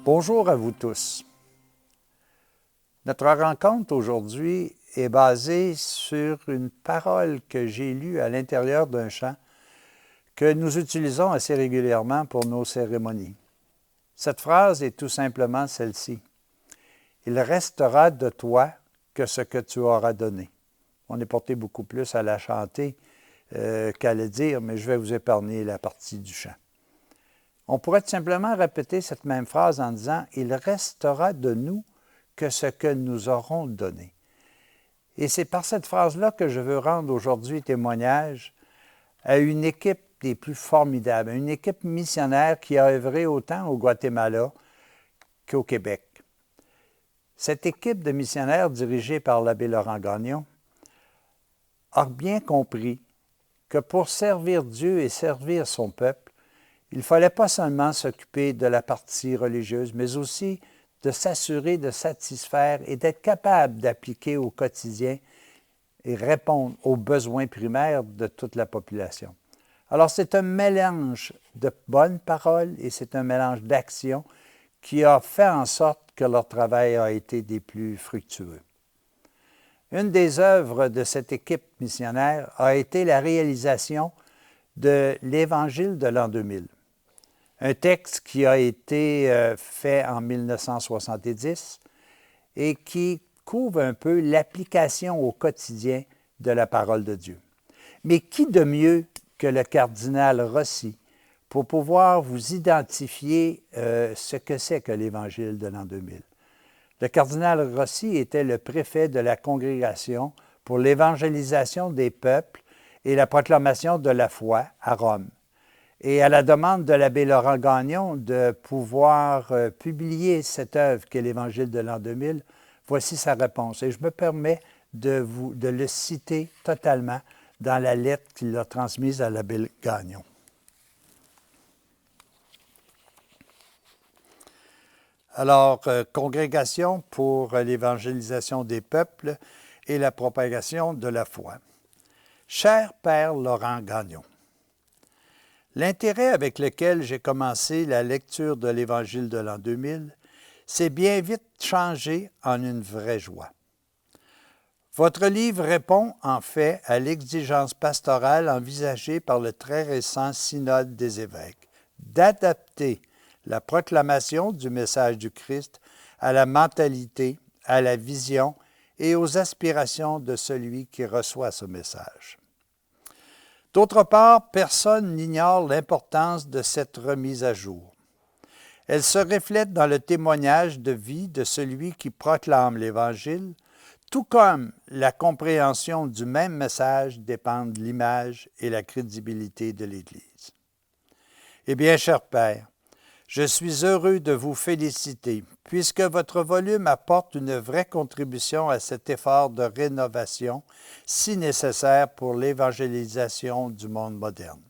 Bonjour à vous tous. Notre rencontre aujourd'hui est basée sur une parole que j'ai lue à l'intérieur d'un chant que nous utilisons assez régulièrement pour nos cérémonies. Cette phrase est tout simplement celle-ci. « Il restera de toi que ce que tu auras donné ». On est porté beaucoup plus à la chanter qu'à le dire, mais je vais vous épargner la partie du chant. On pourrait tout simplement répéter cette même phrase en disant « Il restera de nous que ce que nous aurons donné ». Et c'est par cette phrase-là que je veux rendre aujourd'hui témoignage à une équipe des plus formidables, une équipe missionnaire qui a œuvré autant au Guatemala qu'au Québec. Cette équipe de missionnaires dirigée par l'abbé Laurent Gagnon a bien compris que pour servir Dieu et servir son peuple, il ne fallait pas seulement s'occuper de la partie religieuse, mais aussi de s'assurer de satisfaire et d'être capable d'appliquer au quotidien et répondre aux besoins primaires de toute la population. Alors, c'est un mélange de bonnes paroles et c'est un mélange d'actions qui a fait en sorte que leur travail a été des plus fructueux. Une des œuvres de cette équipe missionnaire a été la réalisation de l'Évangile de l'an 2000. Un texte qui a été fait en 1970 et qui couvre un peu l'application au quotidien de la parole de Dieu. Mais qui de mieux que le cardinal Rossi pour pouvoir vous identifier ce que c'est que l'Évangile de l'an 2000? Le cardinal Rossi était le préfet de la Congrégation pour l'évangélisation des peuples et la proclamation de la foi à Rome. Et à la demande de l'abbé Laurent Gagnon de pouvoir publier cette œuvre qu'est l'Évangile de l'an 2000, voici sa réponse. Et je me permets de le citer totalement dans la lettre qu'il a transmise à l'abbé Gagnon. Alors, Congrégation pour l'évangélisation des peuples et la propagation de la foi. Cher Père Laurent Gagnon, l'intérêt avec lequel j'ai commencé la lecture de l'Évangile de l'an 2000 s'est bien vite changé en une vraie joie. Votre livre répond en fait à l'exigence pastorale envisagée par le très récent Synode des évêques d'adapter la proclamation du message du Christ à la mentalité, à la vision et aux aspirations de celui qui reçoit ce message. D'autre part, personne n'ignore l'importance de cette remise à jour. Elle se reflète dans le témoignage de vie de celui qui proclame l'Évangile, tout comme la compréhension du même message dépendent de l'image et la crédibilité de l'Église. Eh bien, cher Père, je suis heureux de vous féliciter, puisque votre volume apporte une vraie contribution à cet effort de rénovation si nécessaire pour l'évangélisation du monde moderne.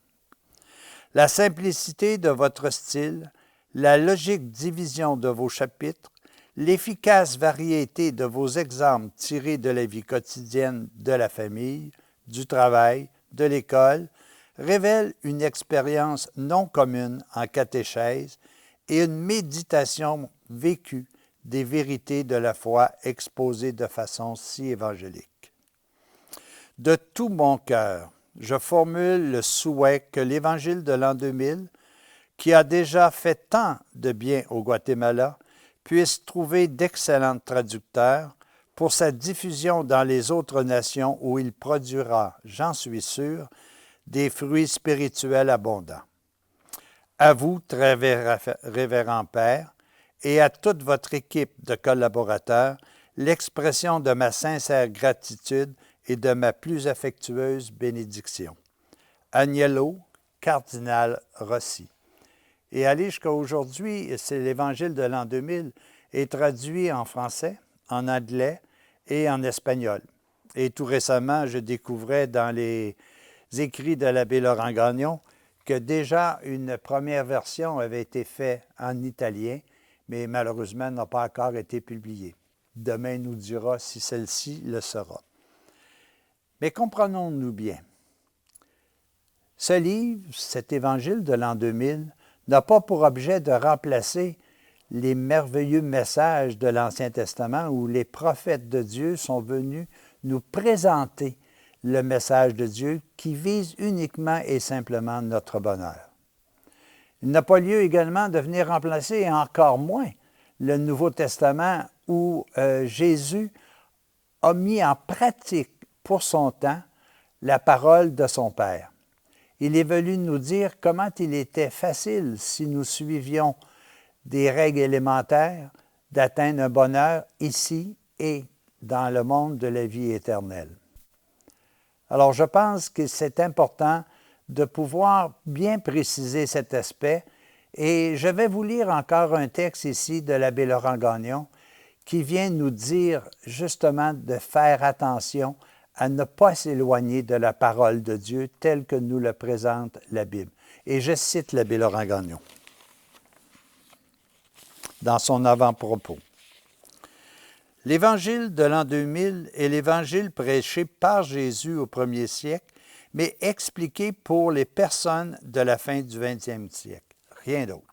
La simplicité de votre style, la logique division de vos chapitres, l'efficace variété de vos exemples tirés de la vie quotidienne de la famille, du travail, de l'école, révèlent une expérience non commune en catéchèse et une méditation vécue des vérités de la foi exposées de façon si évangélique. De tout mon cœur, je formule le souhait que l'Évangile de l'an 2000, qui a déjà fait tant de bien au Guatemala, puisse trouver d'excellents traducteurs pour sa diffusion dans les autres nations où il produira, j'en suis sûr, des fruits spirituels abondants. À vous, très révérend Père, et à toute votre équipe de collaborateurs, l'expression de ma sincère gratitude et de ma plus affectueuse bénédiction. Agnello, cardinal Rossi. Et aller jusqu'à aujourd'hui, c'est l'Évangile de l'an 2000, est traduit en français, en anglais et en espagnol. Et tout récemment, je découvrais dans les écrits de l'abbé Laurent Gagnon que déjà une première version avait été faite en italien, mais malheureusement n'a pas encore été publiée. Demain nous dira si celle-ci le sera. Mais comprenons-nous bien. Ce livre, cet Évangile de l'an 2000, n'a pas pour objet de remplacer les merveilleux messages de l'Ancien Testament où les prophètes de Dieu sont venus nous présenter le message de Dieu qui vise uniquement et simplement notre bonheur. Il n'a pas lieu également de venir remplacer, et encore moins, le Nouveau Testament où Jésus a mis en pratique pour son temps la parole de son Père. Il est venu nous dire comment il était facile, si nous suivions des règles élémentaires, d'atteindre un bonheur ici et dans le monde de la vie éternelle. Alors, je pense que c'est important de pouvoir bien préciser cet aspect et je vais vous lire encore un texte ici de l'abbé Laurent Gagnon qui vient nous dire justement de faire attention à ne pas s'éloigner de la parole de Dieu telle que nous le présente la Bible. Et je cite l'abbé Laurent Gagnon dans son avant-propos. L'Évangile de l'an 2000 est l'Évangile prêché par Jésus au premier siècle, mais expliqué pour les personnes de la fin du 20e siècle. Rien d'autre.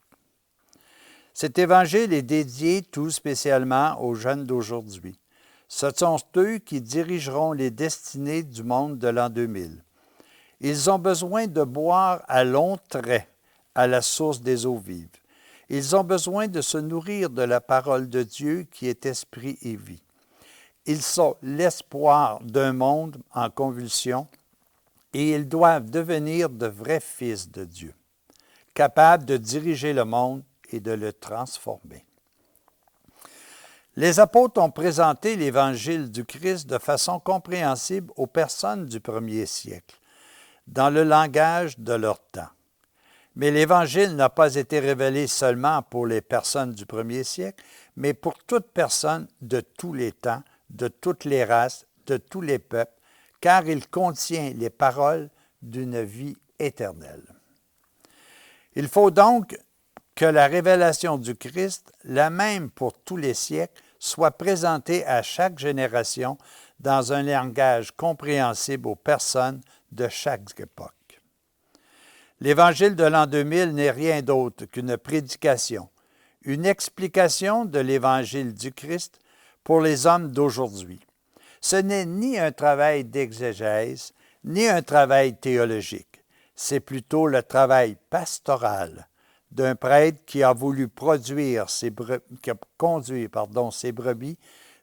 Cet Évangile est dédié tout spécialement aux jeunes d'aujourd'hui. Ce sont eux qui dirigeront les destinées du monde de l'an 2000. Ils ont besoin de boire à longs traits à la source des eaux vives. Ils ont besoin de se nourrir de la parole de Dieu qui est esprit et vie. Ils sont l'espoir d'un monde en convulsion et ils doivent devenir de vrais fils de Dieu, capables de diriger le monde et de le transformer. Les apôtres ont présenté l'Évangile du Christ de façon compréhensible aux personnes du premier siècle, dans le langage de leur temps. Mais l'Évangile n'a pas été révélé seulement pour les personnes du premier siècle, mais pour toute personne de tous les temps, de toutes les races, de tous les peuples, car il contient les paroles d'une vie éternelle. Il faut donc que la révélation du Christ, la même pour tous les siècles, soit présentée à chaque génération dans un langage compréhensible aux personnes de chaque époque. L'Évangile de l'an 2000 n'est rien d'autre qu'une prédication, une explication de l'Évangile du Christ pour les hommes d'aujourd'hui. Ce n'est ni un travail d'exégèse, ni un travail théologique. C'est plutôt le travail pastoral d'un prêtre qui a voulu conduire ses brebis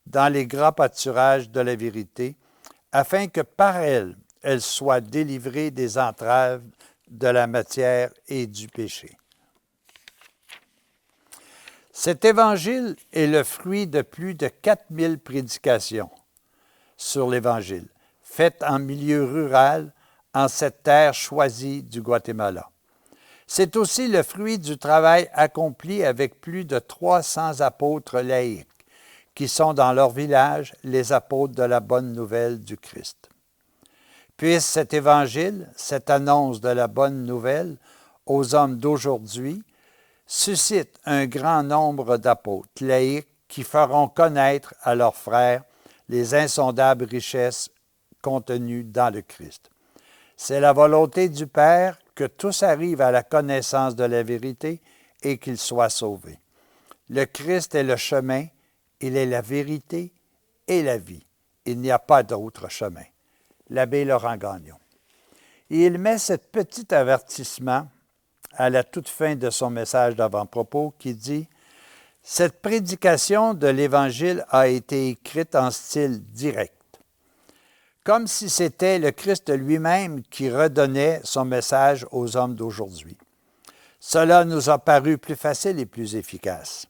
dans les grands pâturages de la vérité, afin que par elles soient délivrées des entraves de la matière et du péché. Cet évangile est le fruit de plus de 4000 prédications sur l'Évangile, faites en milieu rural, en cette terre choisie du Guatemala. C'est aussi le fruit du travail accompli avec plus de 300 apôtres laïcs, qui sont dans leur village les apôtres de la bonne nouvelle du Christ. Puisse cet évangile, cette annonce de la bonne nouvelle aux hommes d'aujourd'hui, suscite un grand nombre d'apôtres laïcs qui feront connaître à leurs frères les insondables richesses contenues dans le Christ. C'est la volonté du Père que tous arrivent à la connaissance de la vérité et qu'ils soient sauvés. Le Christ est le chemin, il est la vérité et la vie. Il n'y a pas d'autre chemin. L'abbé Laurent Gagnon. Et il met ce petit avertissement à la toute fin de son message d'avant-propos qui dit « Cette prédication de l'Évangile a été écrite en style direct, comme si c'était le Christ lui-même qui redonnait son message aux hommes d'aujourd'hui. Cela nous a paru plus facile et plus efficace.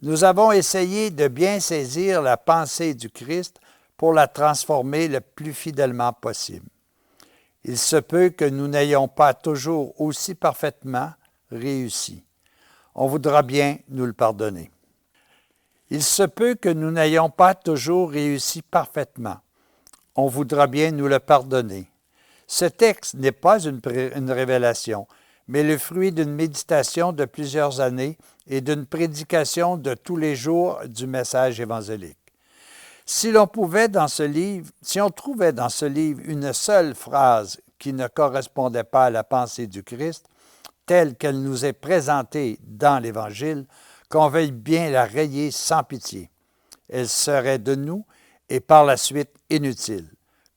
Nous avons essayé de bien saisir la pensée du Christ pour la transformer le plus fidèlement possible. Il se peut que nous n'ayons pas toujours aussi parfaitement réussi. On voudra bien nous le pardonner. Il se peut que nous n'ayons pas toujours réussi parfaitement. On voudra bien nous le pardonner. Ce texte n'est pas une révélation, mais le fruit d'une méditation de plusieurs années et d'une prédication de tous les jours du message évangélique. Si on trouvait dans ce livre une seule phrase qui ne correspondait pas à la pensée du Christ, telle qu'elle nous est présentée dans l'Évangile, qu'on veuille bien la rayer sans pitié. Elle serait de nous et par la suite inutile.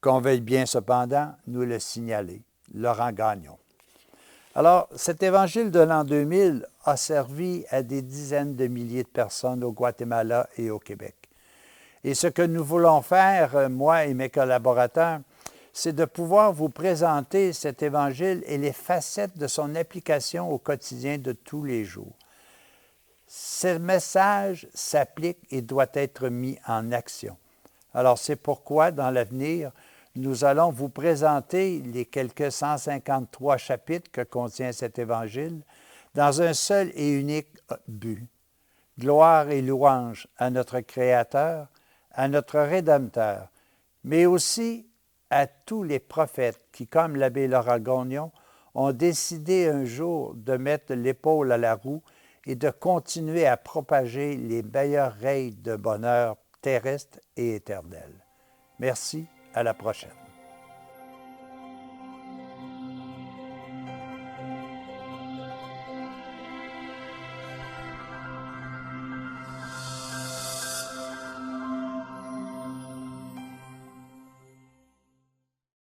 Qu'on veuille bien cependant nous le signaler. Laurent Gagnon. Alors, cet évangile de l'an 2000 a servi à des dizaines de milliers de personnes au Guatemala et au Québec. Et ce que nous voulons faire, moi et mes collaborateurs, c'est de pouvoir vous présenter cet évangile et les facettes de son application au quotidien de tous les jours. Ce message s'applique et doit être mis en action. Alors, c'est pourquoi, dans l'avenir, nous allons vous présenter les quelques 153 chapitres que contient cet évangile dans un seul et unique but. Gloire et louange à notre Créateur, à notre Rédempteur, mais aussi à tous les prophètes qui, comme l'abbé Laurent Gagnon, ont décidé un jour de mettre l'épaule à la roue et de continuer à propager les meilleurs règnes de bonheur terrestre et éternel. Merci, à la prochaine.